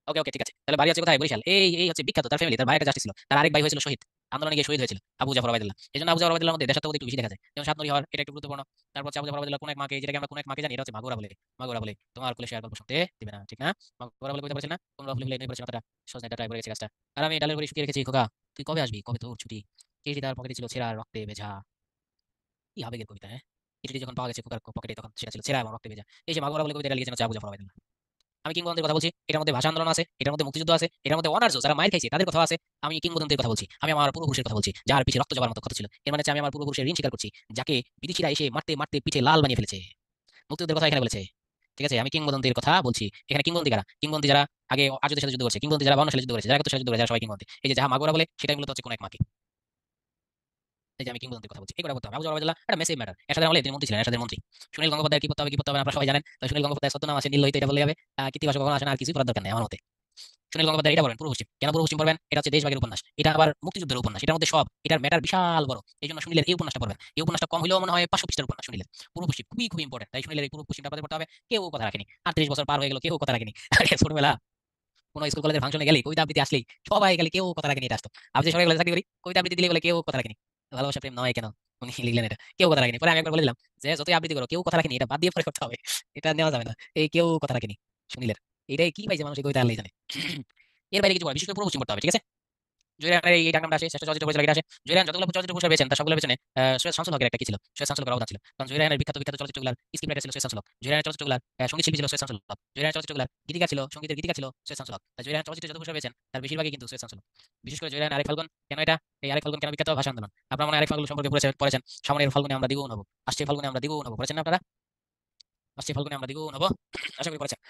ওকে ওকে ঠিক আছে, তাহলে বাড়ি আছে কোথায়? বরিশাল। এই হচ্ছে বিখ্যাত তার ফ্যামিলি। তার ভাই একটা জাস্টিস ছিল, তার আরেক ভাই হয়েছিল শহীদ, আন্দোলনে গিয়ে শহীদ হয়েছিল, আবু জাফর ওবায়দুল্লাহ। এই জন্য আবু জাফর ওবায়দুল্লাহর মধ্যে দেশাত্মবোধ একটু বেশি দেখা যায়। যেমন সাতনরি হওয়ার, এটা একটু গুরুত্বপূর্ণ। তারপর হচ্ছে আবু জাফর ওবায়দুল্লাহ কোন এক মাকে, যেটাকে আমরা কোন এক মাকে জানি, এটা হচ্ছে মাগুরা বলে। মাগুরা বলে তোমার কোলে শেয়ার গল্প শুনতে দিবে না, ঠিক না? মাগুরা বলে কইতে পারছেন না? কোন রফলি হলে নেই পড়ছে মাথাটা, সজনে ট্রাই করে গেছে গাছটা। আর আমি ডালের বড়ি শুকিয়ে রেখেছি খোকা, তুই কবে আসবি? কবে তোর ছুটি? কেটি তার পকেটে ছিল ছেঁড়া রক্তে ভেজা। কি আবেগের কবিতা, হ্যাঁ? কেটি যখন পাওয়া গেছে খোকার পকেটে, তখন সেটা ছিল ছেঁড়া এবং রক্তে ভেজা। এই যে মাগুরা বলে কবিতা লিখেছেন হচ্ছে আবু জাফর ওবায়দুল্লাহ। আমি কিংবদন্তির কথা বলছি, এটার মধ্যে ভাষা আন্দোলন আছে, এটার মধ্যে মুক্তিযুদ্ধ আছে, এটার মধ্যে অনার্স যারা মাইর খাইছে তাদের কথা আছে। আমি কিংবদন্তির কথা বলছি, আমি আমার পূর্বপুরুষের কথা বলছি, যার পিছে রক্ত জবার মতো ক্ষত ছিল। এর মানে হচ্ছে আমি আমার পূর্বপুরুষের ঋণ স্বীকার করছি, যাকে বিদেশিরা এসে মারতে মারতে পিঠে লাল বানিয়ে ফেলেছে। মুক্তিযুদ্ধের কথা এখানে বলেছে, ঠিক আছে? আমি কিংবদন্তির কথা বলছি। এখানে কিংবদন্তি কারা? কিংবদন্তি যারা আগে আর্যদের সাথে যুদ্ধ করেছে, কিংবদন্তি যারা 52 সালে যুদ্ধ করেছে, যারা 71 সালে যুদ্ধ করেছে, যারা সবাই কিংবদন্তি। এই যে যাহা মাগুরা বলে সেটা মূলত হচ্ছে কোন এক মাকে। এই যে আমি কিংবদন্তির কথা বলছি, এগুলো করতে হবে। আবু জাফর আবদুল্লাহ একটা মেসেজ ম্যাটার, এরশাদের আমলে তিনি মন্ত্রী ছিলেন, এরশাদের মন্ত্রী। সুনীল গঙ্গোপাধ্যায় কি করতে হবে না আপনারা সবাই জানেন। তো সুনীল গঙ্গোপাধ্যায় ছদ্মনাম আছে নীল লোহিত, এটা বললে হবে। কৃত্তিবাস কখনো আসে না, আর কিছু করার দরকার নেই আমার মতে। সুনীল গঙ্গোপাধ্যায় এটা বলেন পূর্ব পশ্চিম। কেন পূর্ব পশ্চিম পড়বেন? এটা হচ্ছে দেশভাগের উপন্যাস, এটা আবার মুক্তিযুদ্ধের উপন্যাস, এটার মধ্যে সব, এটার ম্যাটার বিশাল বড়। এই জন্য সুনীলের এই উপন্যাসটা পড়বেন। এই উপন্যাসটা কম হলেও মনে হয় 500 পৃষ্ঠার উপন্যাস সুনীলের। পূর্ব পশ্চিম খুবই খুবই ইম্পর্টেন্ট, তাই সুনীলের এই পূর্ব পশ্চিমটা আপনাদের পড়তে হবে। কেউ কথা রাখেনি, 38 বছর পার হয়ে গেল, কেউ কথা রাখেনি। আরে ছোটবেলা কোনো স্কুল কলেজের ফাংশনে গেলে, কবিতা আবৃত্তি আসলেই সবাই গেলে কেউ কথা রাখেনি, এটা আসতো। আমি যে সরকারি কলেজে চাকরি করি, কবিতা আবৃত্তি দিলে বলে কেউ কথা রাখেনি। ভালোবাসা প্রেম নয় কেন, উনি লিখলেন এটা, কেউ কথা রাখেনি। পরে আমি একবার বলে দিলাম যে যতই আবৃত্তি করো কেউ কথা রাখেনি, এটা বাদ দিয়ে পরে করতে হবে, এটা নেওয়া যাবে না। এই কেউ কথা রাখেনি সুনীলের, এটাই কি পাইছে মানুষ, এই কবিতা আল্লাহ জানে। এর বাইরে কিছু বলা, বিশেষ করে পূর্ব পশ্চিম পড়তে হবে, ঠিক আছে? জয়রানের এই ডাকনামটা আসে, শ্রেষ্ঠ চলচ্চিত্র পরিচালক এটা আসে। জয়রান যতগুলো চলচ্চিত্র পুরস্কার পেয়েছেন তার সবগুলোর পেছনে সৈয়দ শামসুল হকের একটা কি ছিল, সৈয়দ শামসুল হকের অবদান ছিল। কারণ জয়রানের বিখ্যাত বিখ্যাত চলচ্চিত্রগুলোর স্ক্রিপ্ট রাইটার ছিল সৈয়দ শামসুল হক। জয়রানের চলচ্চিত্রগুলোর সঙ্গীত শিল্পী ছিল সৈয়দ শামসুল হক। জয়রানের চলচ্চিত্রগুলোর গীতিকার ছিল, সঙ্গীতের গীতিকার ছিল সৈয়দ শামসুল হক। তাই জয়রান চলচ্চিত্রে যত পুরস্কার পেয়েছেন তার বেশিরভাগই কিন্তু সৈয়দ শামসুল হক। বিশেষ করে জয়রান আরেক ফাল্গুন, কেন এটা, এই আরেক ফাল্গুন কেন বিখ্যাত? ভাষা আন্দোলন। আপনারা মনে হয় আরেক ফাল্গুন সম্পর্কে পড়েছেন, সামনের ফাল্গুনে আমরা দ্বিগুণ হব, আসছে ফাল্গুনে আমরা দ্বিগুণ হব, পড়েছেন না আপনারা? আসছে ফাল্গুনে আমরা দ্বিগুণ হব, আশা করি পড়েছেন।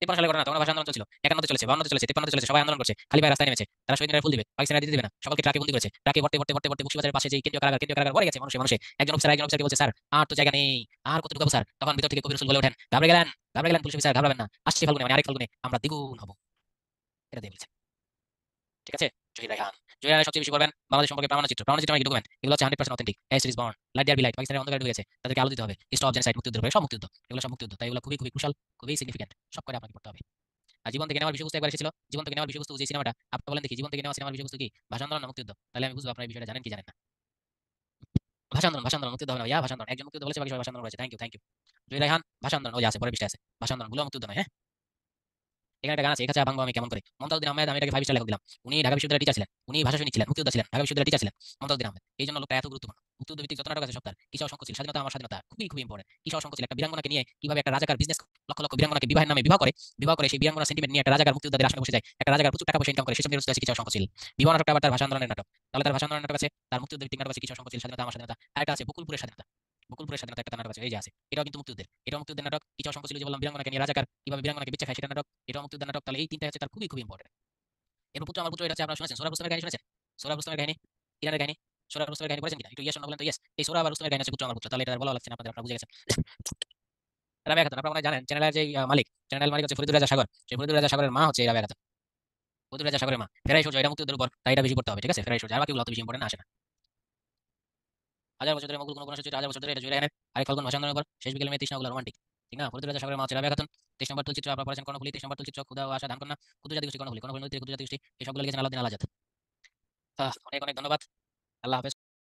53 সালে ঘটনা, তখন ভাষা আন্দোলন চলছিল, 51 চলেছে, 52 চলেছে, 53 চলেছে, সবাই আন্দোলন করছে, খালি পায়ে রাস্তায় নেমেছে, তারা শহীদ মিনারে ফুল দিবে, পাকিস্তানিরা দিতে দিবে না, সকলকে ট্রাকে বন্দী করেছে, ট্রাকে ভর্তি ভর্তি ভর্তি ভর্তি বক্সিবাজারের পাশে যে কেন্দ্রীয় কারাগার ভরে গেছে মানুষে মানুষে। একজন অফিসারকে বলছে, স্যার আর তো জায়গা নেই, আর কত ঢুকাবো স্যার? তখন ভিতর থেকে কবির রসুল বলে ওঠেন, ঘাবড়ে গেলেন পুলিশ অফিসার, ঘাবড়াবেন না, আসছে ফাল্গুনে মানে আরেক ফাল্গুনে আমরা দ্বিগুণ হব, এটা দিয়ে বলছে। ঠিক আছে? জহির রায়হান। জহির রায়হান সবচেয়ে বেশি পড়বেন বাংলাদেশ সম্পর্কে প্রামাণ্যচিত্র। প্রামাণ্যচিত্র মানে কি? ডকুমেন্ট। এগুলো হচ্ছে 100% অথেন্টিক। এস ইজ বর্ন, লাইট ডিয়ার বি লাইট, পাকিস্তানের অন্ধকারে ঢুকেছে, তাদেরকে আলো দিতে হবে। স্টপ জেনোসাইড, মুক্তিযুদ্ধের উপরে, সব মুক্তিযুদ্ধ, এগুলো সব মুক্তিযুদ্ধ। তাই এগুলো খুবই খুবই ক্রুশাল, খুবই সিগনিফিকেন্ট, সব করে আপনাকে পড়তে হবে। আর জীবন থেকে নেওয়ার বিষয়বস্তু একবার এসেছিল, জীবন থেকে নেওয়ার বিষয়বস্তু যে সিনেমাটা, আপনি বলেন দেখি জীবন থেকে নেওয়া সিনেমার বিষয়বস্তু কি? ভাষা আন্দোলন না মুক্তিযুদ্ধ? তাহলে আমি বুঝবো আপনারা এই বিষয়টা জানেন কি জানেন না। ভাষা আন্দোলন, ভাষা আন্দোলন, মুক্তিযুদ্ধ হবে না ভাইয়া, ভাষা আন্দোলন। একজন মুক্তিযুদ্ধ বলেছে, বাকি সবাই ভাষা আন্দোলন করেছে। Thank you, thank you. Zahir Raihan ভাষা আন্দোলন, ওই যে আছে পরের পৃষ্ঠায় আছে, ভাষা আন্দোলন গুলো মুক্তিযুদ্ধ নয়, হ্যাঁ? এখানে একটা গান আছে, একা ভাঙবো আমি কেমন করে, মমতাজউদ্দিন আহমেদ। আমি এটাকে 5 স্টার লেখক দিলাম। উনি ঢাকা বিশ্ববিদ্যালয়ের টিচার ছিলেন, উনি ভাষা সৈনিক ছিলেন, মুক্তিযোদ্ধা ছিলেন, ঢাকা বিশ্ববিদ্যালয়ের টিচার ছিলেন মমতাজউদ্দিন আহমেদ। এই জন্য লোকটা এত গুরুত্বপূর্ণ। মুক্তিযুদ্ধ ভিত্তিক যত নাটক আছে সব তার। কিসা অসংখ্য ছিল, স্বাধীনতা আমার স্বাধীনতা, খুবই খুবই ইম্পর্টেন্ট। কিসা অসংখ্য ছিল, একটা বীরাঙ্গনাকে নিয়ে কিভাবে একটা রাজাকার বিজনেস, লক্ষ লক্ষ বীরাঙ্গনাকে বিবাহের নামে বিবাহ করে সেই বীরাঙ্গনা সেন্টিমেন্ট নিয়ে একটা রাজাকার মুক্তিযোদ্ধাদের আসনে বসে যায়, একটা রাজাকার প্রচুর টাকা পয়সা ইনকাম করে, সেসব নিয়ে রচিত আছে কিসা অসংখ্য ছিল। বিবাহ নাটকটা আবার তার ভাষা আন্দোলনের নাটক। তাহলে তার ভাষা আন্দোলনের নাটক আছে, তার মুক্তিযুদ্ধ ভিত্তিক নাটক আছে কিসা অসংখ্য ছিল, স্বাধীনতা আমার স্বাধীনতা। আর একটা আছে বকুলপুরের স্বাধীনতা। বকুলপুরের স্বাধীনতা একটা তার নাটক আছে, এই যে আছে, এটাও কিন্তু মুক্তিযুদ্ধের, এটাও মুক্তিযুদ্ধের নাটক। কিসা অসংখ্য ছিল যে বললাম, বীরাঙ্গনাকে নিয়ে রাজাকার কিভাবে বীরাঙ্গনাকে বেঁচে খায় সেটা নাটক, এটাও মুক্তিযুদ্ধের নাটক। তাহলে এই তিনটা হচ্ছে তার খুবই খুবই ইম্পর্টেন্ট। এরপর পুত্র আমার পুত্র, এটা হচ্ছে আপনারা শুনেছেন, সোহরাব রুস্তমের কাহিনী শুনেছেন? সোহরাব রুস্তমের কাহিনী, ইরানের কাহিনী, সোহরাব রুস্তমের কাহিনী পড়েছেন কিনা? একটু ইয়েস না বলেন তো, ইয়েস। এই সোহরাব আর রুস্তমের কাহিনী হচ্ছে পুত্র আমার পুত্র, তাহলে এটা আর বলা লাগছে না আপনাদের, আপনারা বুঝে গেছেন। রাবেয়া খাতুন, আপনারা মনে হয় জানেন, চ্যানেলের যে মালিক, চ্যানেল মালিক হচ্ছে ফরিদুর রাজা সাগর, সেই ফরিদুর রাজা সাগরের মা হচ্ছে এই রাবেয়া খাতুন। ফরিদুর রাজা সাগরের মা। ফেরাই সূর্য, এটা মুক্তিযুদ্ধের উপর, তাই এটা বেশি পড়তে হবে, ঠিক আছে? ফেরাই সূর্য, আর বাকিগুলো অত বেশি ইম্পর্টেন্ট আসে না। হাজার বছর ধরে মুঘল কোনো উপন্যাস হচ্ছে, হাজার বছর ধরে এটা জুড়ে আনেন। আরেক ফাল্গুন ভাষা আন্দোলনের উপর, শেষ বিকেল মেয়ে তৃষ্ণাগুলো রোমান্টিক, ঠিক না? ফরিদুর রাজা সাগরের মা হচ্ছে রাবেয়া খাতুন। 23 নম্বর তুলচিত্র আপনারা পড়েছেন কর্ণফুলী, 23 নম্বর তুলচিত্র ক্ষুধা ও আশা ধানকন্যা, ক্ষুদ্র জাতি গোষ্ঠী কর্ণফুলী, কর্ণফুলী নদীর ক্ষুদ্র জাতি গোষ্ঠী, এই সবগুলো লিখেছেন আলাউদ্দিন আল আজাদ। অনেক অনেক ধন্যবাদ। আল্লাহ হাফেজ।